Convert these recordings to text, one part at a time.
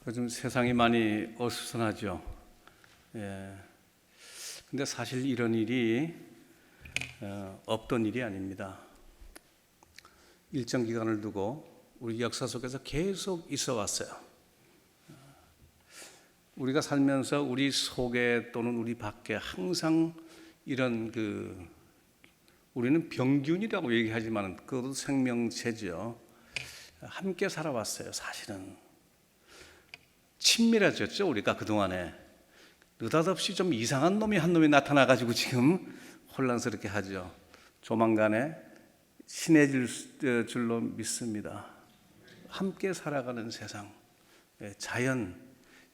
요즘 세상이 많이 어수선하죠. 근데 사실 이런 일이 없던 일이 아닙니다. 일정 기간을 두고 우리 역사 속에서 계속 있어 왔어요. 우리가 살면서 우리 속에 또는 우리 밖에 항상 이런 우리는 병균이라고 얘기하지만 그것도 생명체죠. 함께 살아왔어요. 사실은 친밀해졌죠. 우리가 그동안에 느닷없이 좀 이상한 놈이 한 놈이 나타나가지고 지금 혼란스럽게 하죠. 조만간에 친해질 줄로 믿습니다. 함께 살아가는 세상, 자연,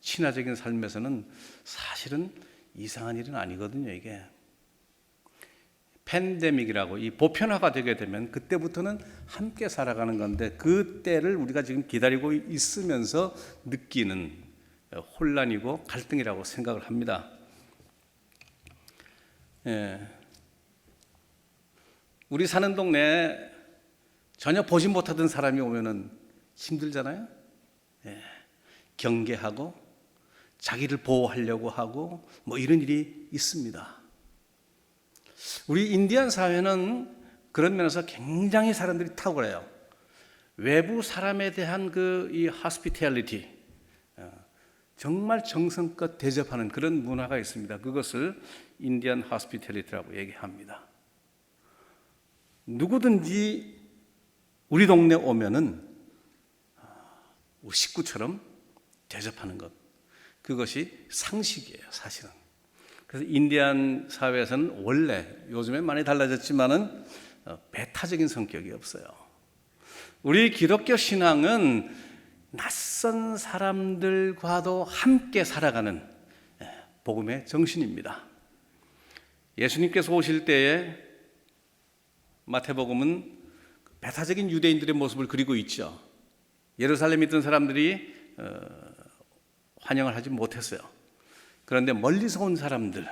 친화적인 삶에서는 사실은 이상한 일은 아니거든요. 이게 팬데믹이라고 이 보편화가 되게 되면 그때부터는 함께 살아가는 건데 그 때를 우리가 지금 기다리고 있으면서 느끼는 혼란이고 갈등이라고 생각을 합니다. 우리 사는 동네에 전혀 보지 못하던 사람이 오면은 힘들잖아요. 경계하고 자기를 보호하려고 하고 뭐 이런 일이 있습니다. 우리 인디안 사회는 그런 면에서 굉장히 사람들이 탁월해요. 외부 사람에 대한 이 hospitality, 정말 정성껏 대접하는 그런 문화가 있습니다. 그것을 인디안 hospitality라고 얘기합니다. 누구든지 우리 동네 오면은 식구처럼 대접하는 것, 그것이 상식이에요, 사실은. 그래서 인디안 사회에서는 원래 요즘엔 많이 달라졌지만은 배타적인 성격이 없어요. 우리 기독교 신앙은 낯선 사람들과도 함께 살아가는 복음의 정신입니다. 예수님께서 오실 때에 마태복음은 배타적인 유대인들의 모습을 그리고 있죠. 예루살렘에 있던 사람들이 환영을 하지 못했어요. 그런데 멀리서 온 사람들,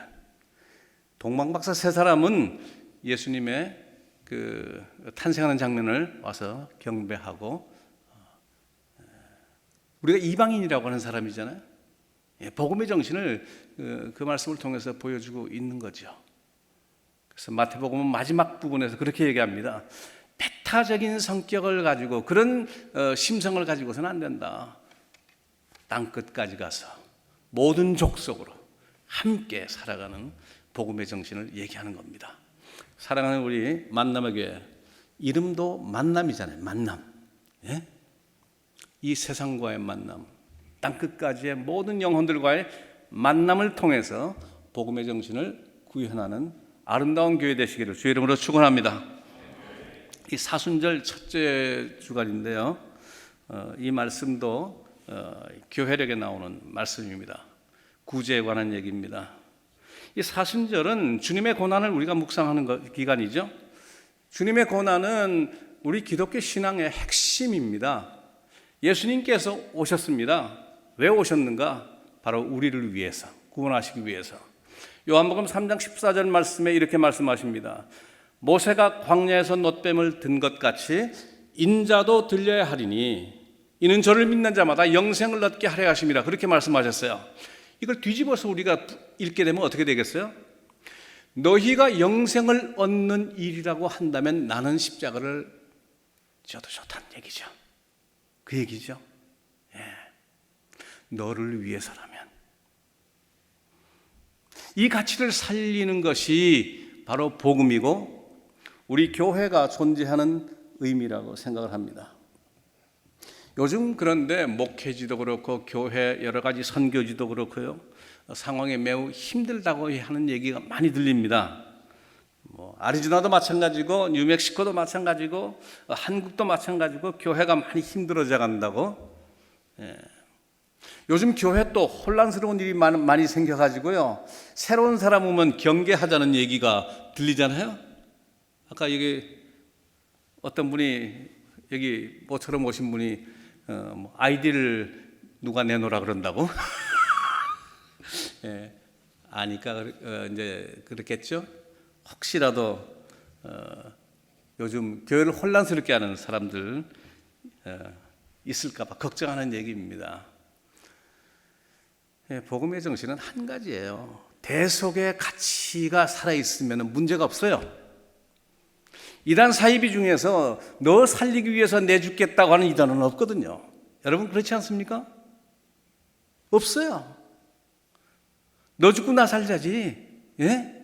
동방박사 세 사람은 예수님의 탄생하는 장면을 와서 경배하고, 우리가 이방인이라고 하는 사람이잖아요. 복음의 정신을 그 말씀을 통해서 보여주고 있는 거죠. 그래서 마태복음은 마지막 부분에서 그렇게 얘기합니다. 배타적인 성격을 가지고 그런 심성을 가지고서는 안 된다. 땅끝까지 가서 모든 족속으로 함께 살아가는 복음의 정신을 얘기하는 겁니다. 사랑하는 우리 만남의 교회, 이름도 만남이잖아요. 만남. 이 세상과의 만남, 땅끝까지의 모든 영혼들과의 만남을 통해서 복음의 정신을 구현하는 아름다운 교회 되시기를 주의 이름으로 축원합니다. 이 사순절 첫째 주간인데요, 이 말씀도 교회력에 나오는 말씀입니다. 구제에 관한 얘기입니다. 이 사순절은 주님의 고난을 우리가 묵상하는 기간이죠. 주님의 고난은 우리 기독교 신앙의 핵심입니다. 예수님께서 오셨습니다. 왜 오셨는가? 바로 우리를 위해서, 구원하시기 위해서. 요한복음 3장 14절 말씀에 이렇게 말씀하십니다. 모세가 광야에서 놋뱀을 든 것 같이 인자도 들려야 하리니 이는 저를 믿는 자마다 영생을 얻게 하려 하심이라, 그렇게 말씀하셨어요. 이걸 뒤집어서 우리가 읽게 되면 어떻게 되겠어요? 너희가 영생을 얻는 일이라고 한다면 나는 십자가를 져도 좋다는 얘기죠. 그 얘기죠. 너를 위해서라면. 이 가치를 살리는 것이 바로 복음이고 우리 교회가 존재하는 의미라고 생각을 합니다. 요즘 그런데 목회지도 그렇고 교회 여러 가지 선교지도 그렇고요, 상황이 매우 힘들다고 하는 얘기가 많이 들립니다. 아리조나도 마찬가지고 뉴멕시코도 마찬가지고 한국도 마찬가지고 교회가 많이 힘들어져 간다고. 요즘 교회 또 혼란스러운 일이 많이 생겨가지고요, 새로운 사람 오면 경계하자는 얘기가 들리잖아요. 아까 여기 어떤 분이 여기 모처럼 오신 분이 아이디를 누가 내놓으라 그런다고. 아니까 이제 그렇겠죠. 혹시라도 요즘 교회를 혼란스럽게 하는 사람들 있을까 봐 걱정하는 얘기입니다. 복음의 정신은 한 가지예요. 대속의 가치가 살아있으면 문제가 없어요. 이단 사이비 중에서 너 살리기 위해서 내 죽겠다고 하는 이단은 없거든요. 여러분 그렇지 않습니까? 없어요. 너 죽고 나 살자지. 예?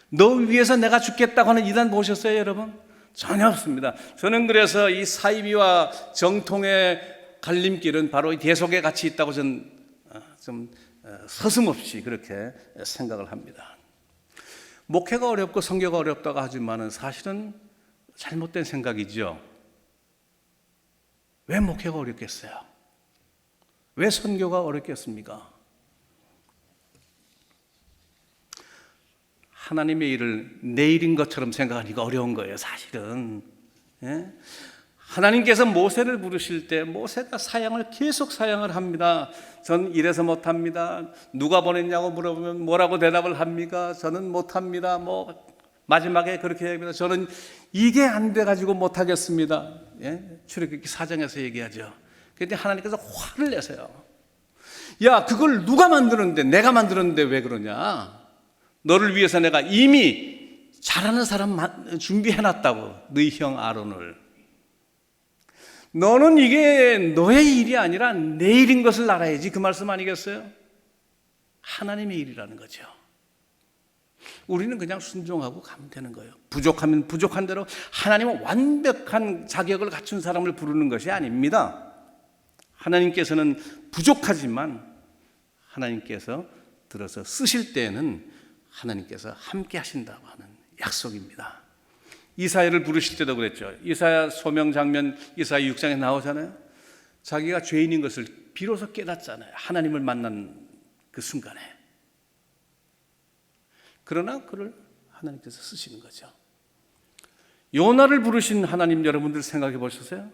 너 위해서 내가 죽겠다고 하는 이단 보셨어요, 여러분? 전혀 없습니다. 저는 그래서 이 사이비와 정통의 갈림길은 바로 이 대속의 가치 있다고 저는 좀 서슴없이 그렇게 생각을 합니다. 목회가 어렵고 선교가 어렵다고 하지만은 사실은 잘못된 생각이죠. 왜 목회가 어렵겠어요? 왜 선교가 어렵겠습니까? 하나님의 일을 내 일인 것처럼 생각하니까 어려운 거예요, 사실은. 예? 하나님께서 모세를 부르실 때 모세가 사양을 계속 사양을 합니다. 전 이래서 못합니다. 누가 보냈냐고 물어보면 뭐라고 대답을 합니까? 저는 못합니다. 마지막에 그렇게 얘기합니다. 저는 이게 안 돼가지고 못하겠습니다. 예? 출애굽기 4장에서 얘기하죠. 그런데 하나님께서 화를 내세요. 야, 그걸 누가 만드는데, 내가 만드는데 왜 그러냐? 너를 위해서 내가 이미 잘하는 사람 준비해놨다고, 너희 형 아론을. 너는 이게 너의 일이 아니라 내 일인 것을 알아야지, 그 말씀 아니겠어요? 하나님의 일이라는 거죠. 우리는 그냥 순종하고 가면 되는 거예요. 부족하면 부족한 대로. 하나님은 완벽한 자격을 갖춘 사람을 부르는 것이 아닙니다. 하나님께서는 부족하지만 하나님께서 들어서 쓰실 때에는 하나님께서 함께 하신다고 하는 약속입니다. 이사야를 부르실 때도 그랬죠. 이사야 소명 장면 이사야 6장에 나오잖아요. 자기가 죄인인 것을 비로소 깨닫잖아요. 하나님을 만난 그 순간에. 그러나 그를 하나님께서 쓰시는 거죠. 요나를 부르신 하나님 여러분들 생각해 보셨어요?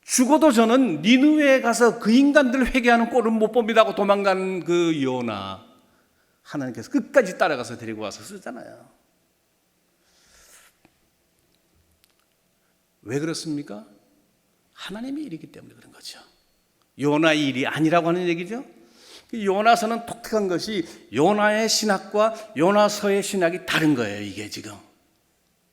죽어도 저는 니느웨에 가서 그 인간들 회개하는 꼴은 못 봅니다 하고 도망간 그 요나, 하나님께서 끝까지 따라가서 데리고 와서 쓰잖아요. 왜 그렇습니까? 하나님의 일이기 때문에 그런 거죠. 요나의 일이 아니라고 하는 얘기죠. 요나서는 독특한 것이 요나의 신학과 요나서의 신학이 다른 거예요, 이게 지금.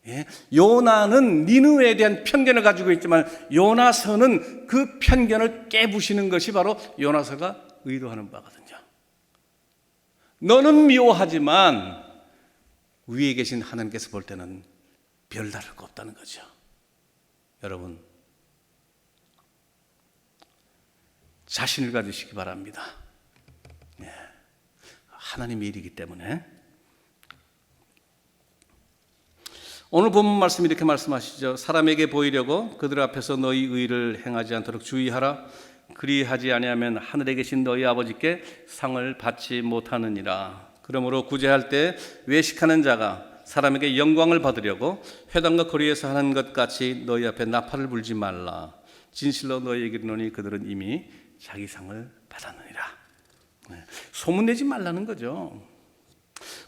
예? 요나는 니느웨에 대한 편견을 가지고 있지만 요나서는 그 편견을 깨부시는 것이 바로 요나서가 의도하는 바거든요. 너는 미워하지만 위에 계신 하나님께서 볼 때는 별다를 거 없다는 거죠. 여러분, 자신을 가지시기 바랍니다. 예. 하나님의 일이기 때문에. 오늘 본문 말씀이 이렇게 말씀하시죠. 사람에게 보이려고 그들 앞에서 너희 의를 행하지 않도록 주의하라. 그리하지 아니하면 하늘에 계신 너희 아버지께 상을 받지 못하느니라. 그러므로 구제할 때 외식하는 자가 사람에게 영광을 받으려고 회당과 거리에서 하는 것 같이 너희 앞에 나팔을 불지 말라. 진실로 너희에게 이르노니 그들은 이미 자기 상을 받았느니라. 소문내지 말라는 거죠.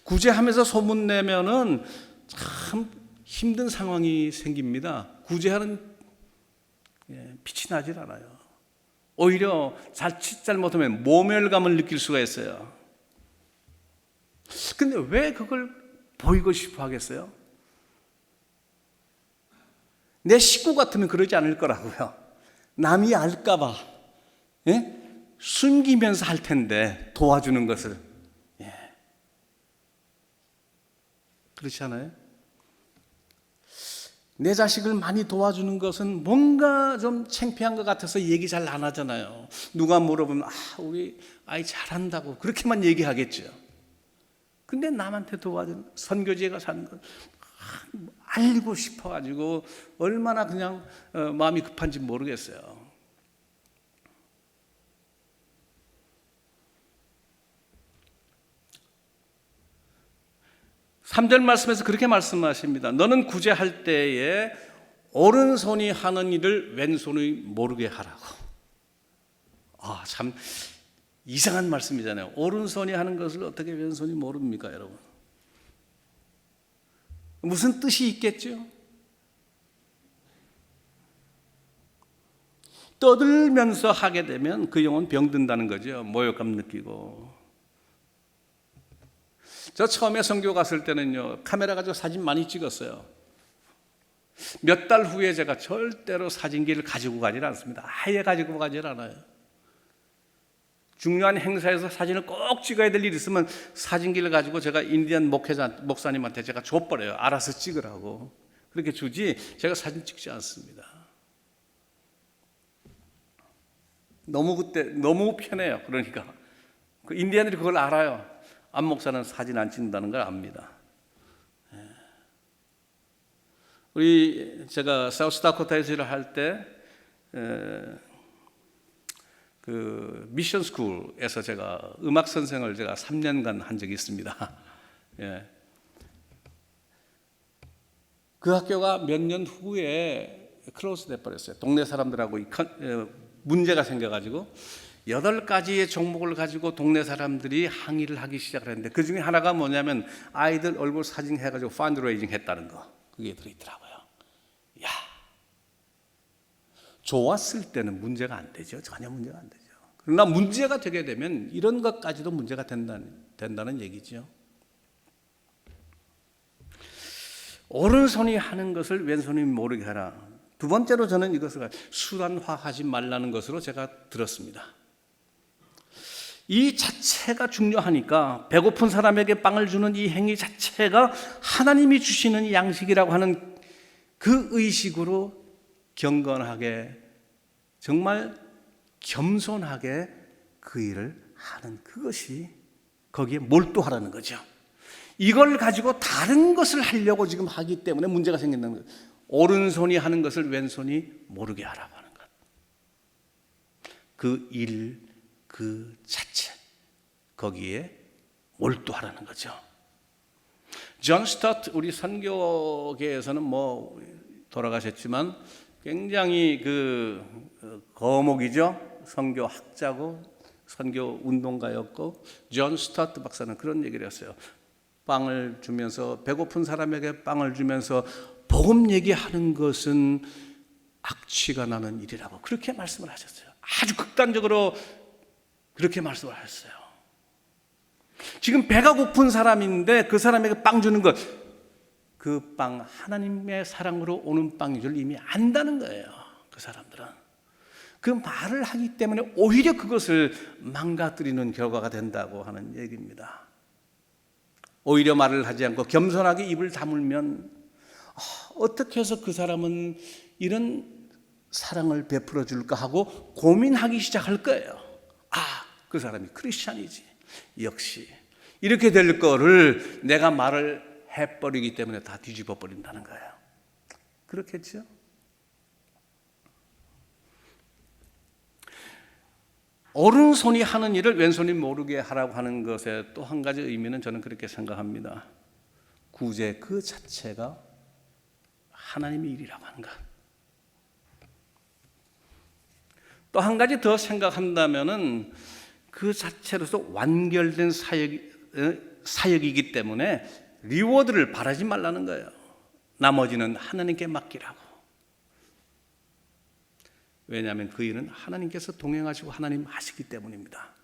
구제하면서 소문내면은 참 힘든 상황이 생깁니다. 구제하는 빛이 나질 않아요. 오히려 자칫 잘못하면 모멸감을 느낄 수가 있어요. 근데 왜 그걸 보이고 싶어 하겠어요? 내 식구 같으면 그러지 않을 거라고요. 남이 알까봐 숨기면서 할 텐데, 도와주는 것을. 그렇지 않아요? 내 자식을 많이 도와주는 것은 뭔가 좀 창피한 것 같아서 얘기 잘 안 하잖아요. 누가 물어보면 우리 아이 잘한다고 그렇게만 얘기하겠죠. 근데 남한테 도와주는, 선교지에 가서 하는 건 알고 싶어가지고 얼마나 그냥 마음이 급한지 모르겠어요. 3절 말씀에서 그렇게 말씀하십니다. 너는 구제할 때에 오른손이 하는 일을 왼손이 모르게 하라고. 참 이상한 말씀이잖아요. 오른손이 하는 것을 어떻게 왼손이 모릅니까, 여러분? 무슨 뜻이 있겠죠? 떠들면서 하게 되면 그 영혼 병든다는 거죠. 모욕감 느끼고. 저 처음에 선교 갔을 때는요, 카메라 가지고 사진 많이 찍었어요. 몇 달 후에 제가 절대로 사진기를 가지고 가지 않습니다. 아예 가지고 가지 않아요. 중요한 행사에서 사진을 꼭 찍어야 될 일이 있으면 사진기를 가지고 제가 인디안 목사님한테 제가 줘버려요. 알아서 찍으라고. 그렇게 주지 제가 사진 찍지 않습니다. 너무 편해요. 그러니까 그 인디안들이 그걸 알아요. 안 목사는 사진 안 찍는다는 걸 압니다. 제가 사우스다코타에서 일을 할 때 그 미션 스쿨에서 제가 음악 선생을 제가 3년간 한 적이 있습니다. 예. 그 학교가 몇 년 후에 클로즈 돼 버렸어요. 동네 사람들하고 문제가 생겨가지고 8가지의 종목을 가지고 동네 사람들이 항의를 하기 시작을 했는데 그 중에 하나가 뭐냐면 아이들 얼굴 사진 해가지고 펀드레이징 했다는 거. 그게 들어있더라고요. 야, 좋았을 때는 문제가 안 되죠. 전혀 문제가 안 되죠. 그러나 문제가 되게 되면 이런 것까지도 문제가 된다는 얘기죠. 오른손이 하는 것을 왼손이 모르게 하라. 두 번째로 저는 이것을 수단화하지 말라는 것으로 제가 들었습니다. 이 자체가 중요하니까 배고픈 사람에게 빵을 주는 이 행위 자체가 하나님이 주시는 양식이라고 하는 그 의식으로 경건하게 정말 겸손하게 그 일을 하는 그것이 거기에 몰두하라는 거죠. 이걸 가지고 다른 것을 하려고 지금 하기 때문에 문제가 생긴다는 거예요. 오른손이 하는 것을 왼손이 모르게 하라고 하는 것. 그 일, 그 자체, 거기에 몰두하라는 거죠. 존 스타트 우리 선교계에서는 돌아가셨지만 굉장히 그 거목이죠. 선교학자고 선교 운동가였고 존 스타트 박사는 그런 얘기를 했어요. 빵을 주면서 배고픈 사람에게 빵을 주면서 복음 얘기하는 것은 악취가 나는 일이라고 그렇게 말씀을 하셨어요. 아주 극단적으로 그렇게 말씀을 하셨어요. 지금 배가 고픈 사람인데 그 사람에게 빵 주는 것, 그 빵 하나님의 사랑으로 오는 빵인 줄 이미 안다는 거예요. 그 사람들은 그 말을 하기 때문에 오히려 그것을 망가뜨리는 결과가 된다고 하는 얘기입니다. 오히려 말을 하지 않고 겸손하게 입을 다물면 어떻게 해서 그 사람은 이런 사랑을 베풀어 줄까 하고 고민하기 시작할 거예요. 그 사람이 크리스찬이지. 역시 이렇게 될 거를 내가 말을 해버리기 때문에 다 뒤집어 버린다는 거예요. 그렇겠죠? 오른손이 하는 일을 왼손이 모르게 하라고 하는 것의 또 한 가지 의미는 저는 그렇게 생각합니다. 구제 그 자체가 하나님의 일이라고 하는 것. 또 한 가지 더 생각한다면은 그 자체로서 완결된 사역이기 때문에 리워드를 바라지 말라는 거예요. 나머지는 하나님께 맡기라고. 왜냐하면 그 일은 하나님께서 동행하시고 하나님 하시기 때문입니다.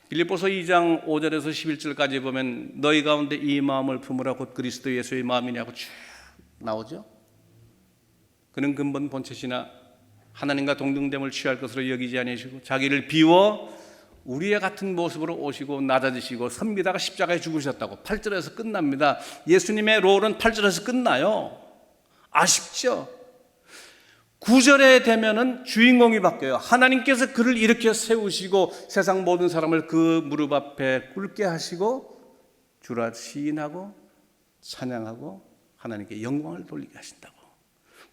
빌립보서 2장 5절에서 11절까지 보면 너희 가운데 이 마음을 품으라 곧 그리스도 예수의 마음이냐고 쭉 나오죠. 그는 근본 본체시나 하나님과 동등됨을 취할 것으로 여기지 아니하시고 자기를 비워 우리의 같은 모습으로 오시고 낮아지시고 섭리다가 십자가에 죽으셨다고 8절에서 끝납니다. 예수님의 롤은 8절에서 끝나요. 아쉽죠? 9절에 되면은 주인공이 바뀌어요. 하나님께서 그를 일으켜 세우시고 세상 모든 사람을 그 무릎 앞에 꿇게 하시고 주라 시인하고 찬양하고 하나님께 영광을 돌리게 하신다고.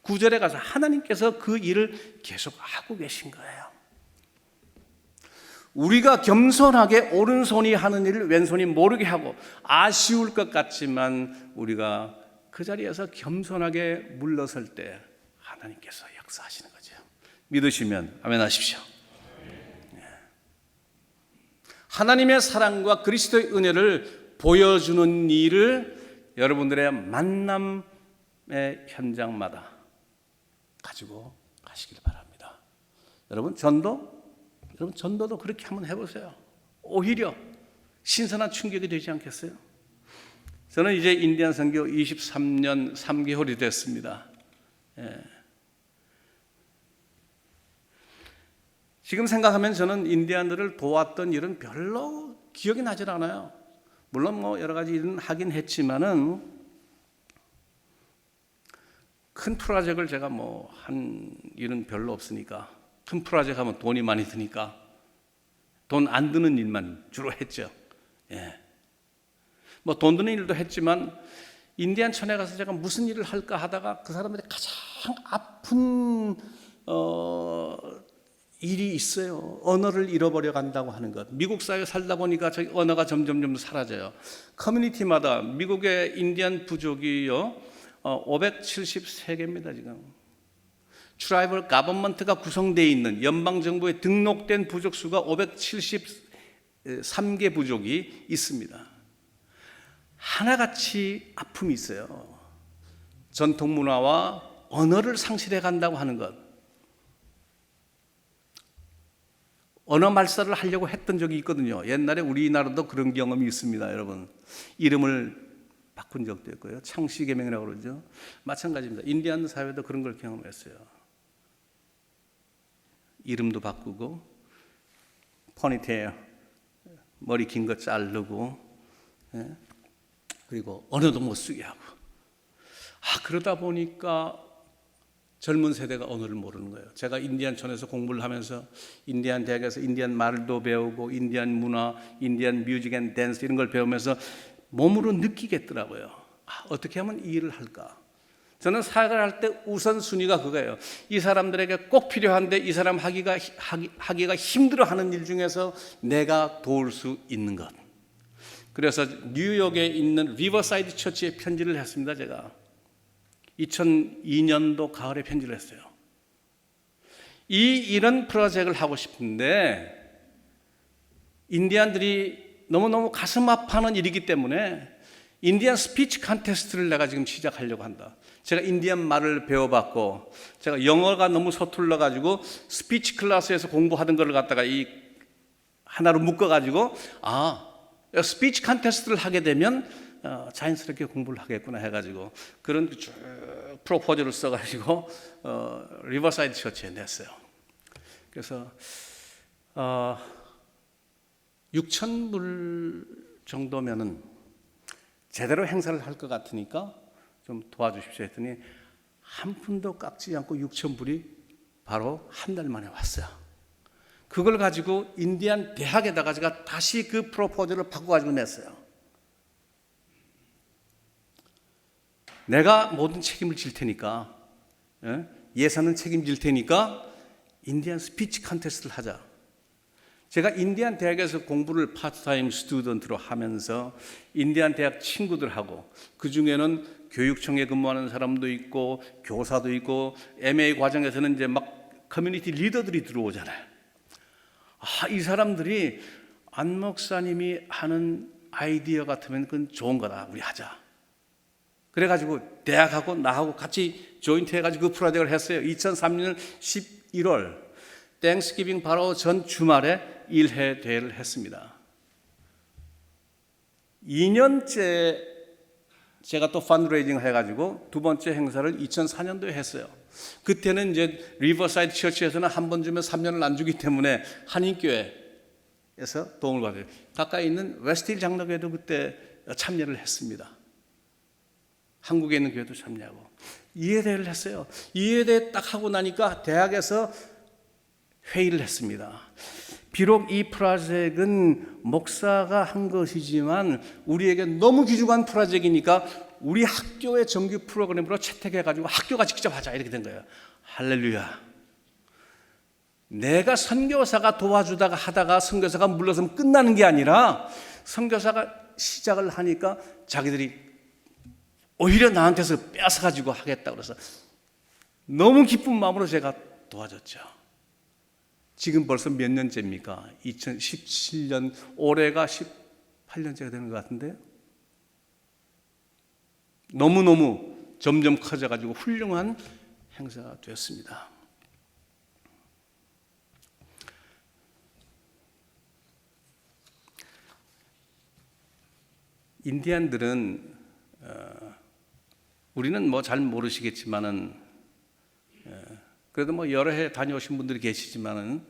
9절에 가서 하나님께서 그 일을 계속 하고 계신 거예요. 우리가 겸손하게 오른손이 하는 일을 왼손이 모르게 하고 아쉬울 것 같지만 우리가 그 자리에서 겸손하게 물러설 때 하나님께서 역사하시는 거죠. 믿으시면 아멘 하십시오. 하나님의 사랑과 그리스도의 은혜를 보여주는 일을 여러분들의 만남의 현장마다 가지고 가시길 바랍니다. 여러분 전도도 그렇게 한번 해보세요. 오히려 신선한 충격이 되지 않겠어요? 저는 이제 인디안 선교 23년 3개월이 됐습니다. 지금 생각하면 저는 인디안들을 도왔던 일은 별로 기억이 나질 않아요. 물론 뭐 여러 가지 일은 하긴 했지만은 큰 프로젝트를 제가 뭐 한 일은 별로 없으니까, 큰 프로젝트 하면 돈이 많이 드니까 돈 안 드는 일만 주로 했죠. 뭐 돈 드는 일도 했지만 인디안 천에 가서 제가 무슨 일을 할까 하다가 그 사람들이 가장 아픈 일이 있어요. 언어를 잃어버려 간다고 하는 것. 미국 사회에 살다 보니까 저희 언어가 점점 사라져요. 커뮤니티마다 미국의 인디안 부족이요 573개입니다 지금. 트라이벌 가버먼트가 구성되어 있는 연방 정부에 등록된 부족 수가 573개 부족이 있습니다. 하나같이 아픔이 있어요. 전통 문화와 언어를 상실해 간다고 하는 것. 언어 말살을 하려고 했던 적이 있거든요. 옛날에 우리나라도 그런 경험이 있습니다, 여러분. 이름을 바꾼 적도 있고요. 창씨개명이라고 그러죠. 마찬가지입니다. 인디안 사회도 그런 걸 경험했어요. 이름도 바꾸고, 포니테일, 머리 긴 거 자르고, 그리고 언어도 못 쓰게 하고. 그러다 보니까 젊은 세대가 언어를 모르는 거예요. 제가 인디안촌에서 공부를 하면서 인디안 대학에서 인디안 말도 배우고 인디안 문화, 인디안 뮤직 앤 댄스 이런 걸 배우면서 몸으로 느끼겠더라고요. 어떻게 하면 이 일을 할까? 저는 사역을 할 때 우선순위가 그거예요. 이 사람들에게 꼭 필요한데 이 사람 하기가 힘들어하는 일 중에서 내가 도울 수 있는 것. 그래서 뉴욕에 있는 리버사이드 처치에 편지를 했습니다. 제가 2002년도 가을에 편지를 했어요. 이런 프로젝트를 하고 싶은데 인디안들이 너무너무 가슴 아파하는 일이기 때문에 인디안 스피치 컨테스트를 내가 지금 시작하려고 한다. 제가 인디안 말을 배워봤고 제가 영어가 너무 서툴러가지고 스피치 클래스에서 공부하던 걸 갖다가 이 하나로 묶어가지고 스피치 컨테스트를 하게 되면 자연스럽게 공부를 하겠구나 해가지고 그런 쭉 프로포즈를 써가지고 리버사이드 처치에 냈어요. 그래서 6,000불 정도면은 제대로 행사를 할 것 같으니까 좀 도와주십시오 했더니 한 푼도 깎지 않고 6,000불이 바로 한 달 만에 왔어요. 그걸 가지고 인디안 대학에다가 제가 다시 그 프로포즈를 바꿔가지고 냈어요. 내가 모든 책임을 질 테니까, 예산은 책임질 테니까 인디안 스피치 컨테스트를 하자. 제가 인디안 대학에서 공부를 파트타임 스튜던트로 하면서 인디안 대학 친구들하고 그 중에는 교육청에 근무하는 사람도 있고 교사도 있고 MA 과정에서는 이제 막 커뮤니티 리더들이 들어오잖아요. 이 사람들이 안 목사님이 하는 아이디어 같으면 그건 좋은 거다. 우리 하자. 그래가지고 대학하고 나하고 같이 조인트 해가지고 그 프로젝트를 했어요. 2003년 11월 땡스기빙 바로 전 주말에 1회 대회를 했습니다. 2년째 제가 또 펀드레이징 해가지고 두 번째 행사를 2004년도에 했어요. 그때는 이제 리버사이드 처치에서는 한 번 주면 3년을 안 주기 때문에 한인교회에서 도움을 받아요. 가까이 있는 웨스트힐 장로교회도 그때 참여를 했습니다. 한국에 있는 교회도 참여하고 이해대회를 했어요. 이해대회 딱 하고 나니까 대학에서 회의를 했습니다. 비록 이 프로젝트는 목사가 한 것이지만 우리에게 너무 귀중한 프로젝트이니까 우리 학교의 정규 프로그램으로 채택해가지고 학교가 직접 하자 이렇게 된 거예요. 할렐루야. 내가 선교사가 도와주다가 하다가 선교사가 물러서면 끝나는 게 아니라 선교사가 시작을 하니까 자기들이 오히려 나한테서 뺏어가지고 하겠다고 그래서 너무 기쁜 마음으로 제가 도와줬죠. 지금 벌써 몇 년째입니까? 2017년, 올해가 18년째가 되는 것 같은데요. 너무너무 점점 커져가지고 훌륭한 행사가 되었습니다. 인디안들은 우리는 뭐 잘 모르시겠지만은 그래도 뭐 여러 해 다녀오신 분들이 계시지만은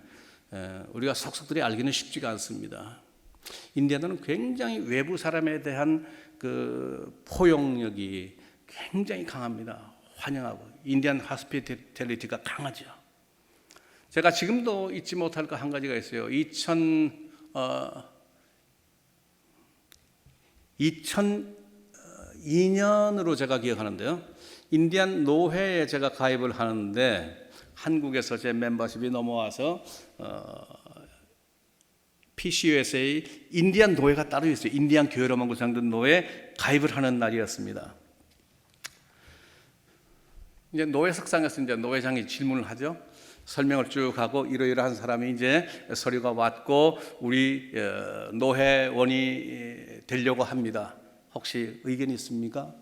우리가 속속들이 알기는 쉽지가 않습니다. 인디안들은 굉장히 외부 사람에 대한 그 포용력이 굉장히 강합니다. 환영하고 인디안 하스피텔리티가 강하죠. 제가 지금도 잊지 못할 거 한 가지가 있어요. 2002년으로 제가 기억하는데요. 인디안 노회에 제가 가입을 하는데 한국에서 제 멤버십이 넘어와서 PCUSA 인디안 노회가 따로 있어요. 인디안 교회로만 구성된 노회에 가입을 하는 날이었습니다. 이제 노회 석상에서 이제 노회장이 질문을 하죠. 설명을 쭉 하고 이러이러한 사람이 이제 서류가 왔고 우리 노회원이 되려고 합니다. 혹시 의견이 있습니까?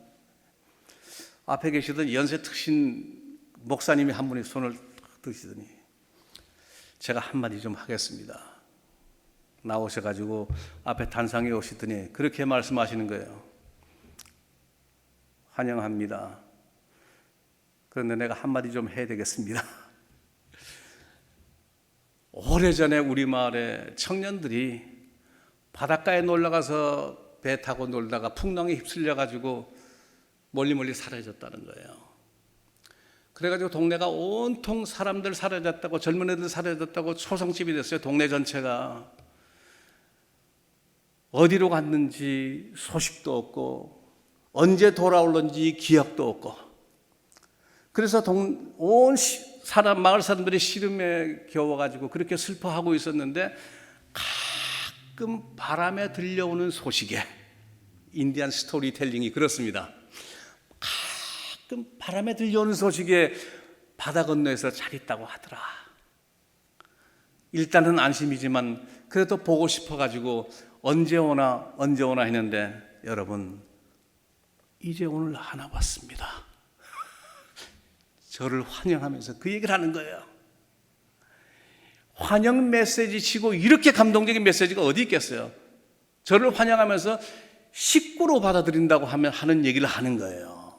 앞에 계시던 연세 특신 목사님이 한 분이 손을 드시더니 제가 한마디 좀 하겠습니다. 나오셔가지고 앞에 단상에 오시더니 그렇게 말씀하시는 거예요. 환영합니다. 그런데 내가 한마디 좀 해야 되겠습니다. 오래전에 우리 마을에 청년들이 바닷가에 놀러가서 배 타고 놀다가 풍랑에 휩쓸려가지고 멀리 사라졌다는 거예요. 그래가지고 동네가 온통 사람들 사라졌다고 젊은 애들 사라졌다고 초성집이 됐어요. 동네 전체가. 어디로 갔는지 소식도 없고 언제 돌아올는지 기억도 없고 그래서 마을 사람들이 시름에 겨워가지고 그렇게 슬퍼하고 있었는데 가끔 바람에 들려오는 소식에 인디안 스토리텔링이 그렇습니다. 가끔 바람에 들려오는 소식에 바다 건너에서 잘 있다고 하더라. 일단은 안심이지만 그래도 보고 싶어가지고 언제 오나 했는데 여러분 이제 오늘 하나 왔습니다. 저를 환영하면서 그 얘기를 하는 거예요. 환영 메시지 치고 이렇게 감동적인 메시지가 어디 있겠어요? 저를 환영하면서 식구로 받아들인다고 하는 얘기를 하는 거예요.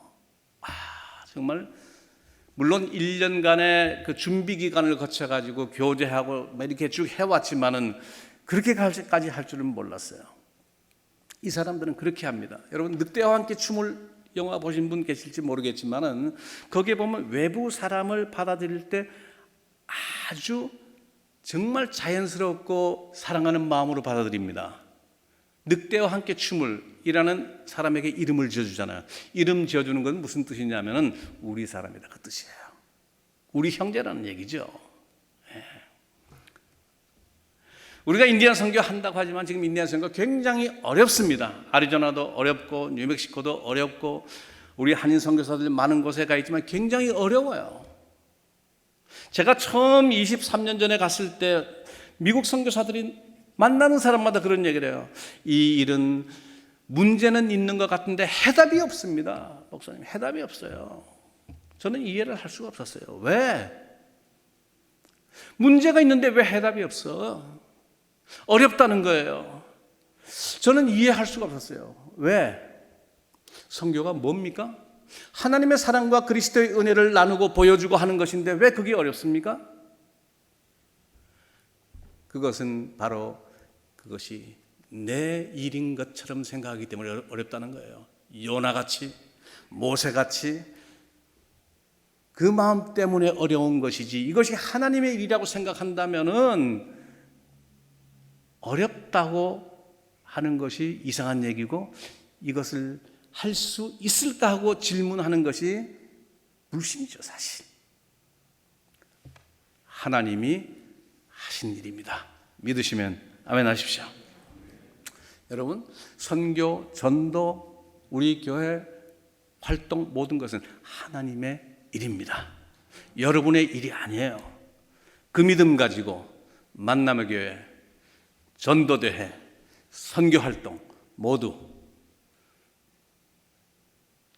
정말 물론 1년간의 그 준비 기간을 거쳐가지고 교제하고 이렇게 쭉 해왔지만은 그렇게까지 할 줄은 몰랐어요. 이 사람들은 그렇게 합니다. 여러분 늑대와 함께 춤을 영화 보신 분 계실지 모르겠지만은 거기에 보면 외부 사람을 받아들일 때 아주 정말 자연스럽고 사랑하는 마음으로 받아들입니다. 늑대와 함께 춤을 이라는 사람에게 이름을 지어주잖아요. 이름 지어주는 건 무슨 뜻이냐면은 우리 사람이다 그 뜻이에요. 우리 형제라는 얘기죠. 우리가 인디안 선교 한다고 하지만 지금 인디안 선교 굉장히 어렵습니다. 아리조나도 어렵고 뉴멕시코도 어렵고 우리 한인 선교사들 많은 곳에 가 있지만 굉장히 어려워요. 제가 처음 23년 전에 갔을 때 미국 선교사들이 만나는 사람마다 그런 얘기를 해요. 이 일은 문제는 있는 것 같은데 해답이 없습니다. 목사님 해답이 없어요. 저는 이해를 할 수가 없었어요. 왜? 문제가 있는데 왜 해답이 없어? 어렵다는 거예요. 저는 이해할 수가 없었어요. 왜? 선교가 뭡니까? 하나님의 사랑과 그리스도의 은혜를 나누고 보여주고 하는 것인데 왜 그게 어렵습니까? 그것은 바로 그것이 내 일인 것처럼 생각하기 때문에 어렵다는 거예요. 요나같이 모세같이 그 마음 때문에 어려운 것이지 이것이 하나님의 일이라고 생각한다면은 어렵다고 하는 것이 이상한 얘기고 이것을 할 수 있을까 하고 질문하는 것이 불신이죠, 사실. 하나님이 하신 일입니다. 믿으시면 아멘 하십시오. 여러분, 선교, 전도, 우리 교회 활동 모든 것은 하나님의 일입니다. 여러분의 일이 아니에요. 그 믿음 가지고 만남의 교회, 전도대회, 선교활동 모두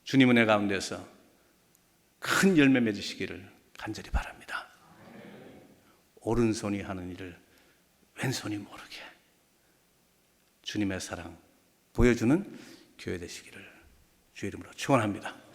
주님 은혜 가운데서 큰 열매 맺으시기를 간절히 바랍니다. 오른손이 하는 일을 왼손이 모르게 주님의 사랑 보여주는 교회 되시기를 주의 이름으로 축원합니다.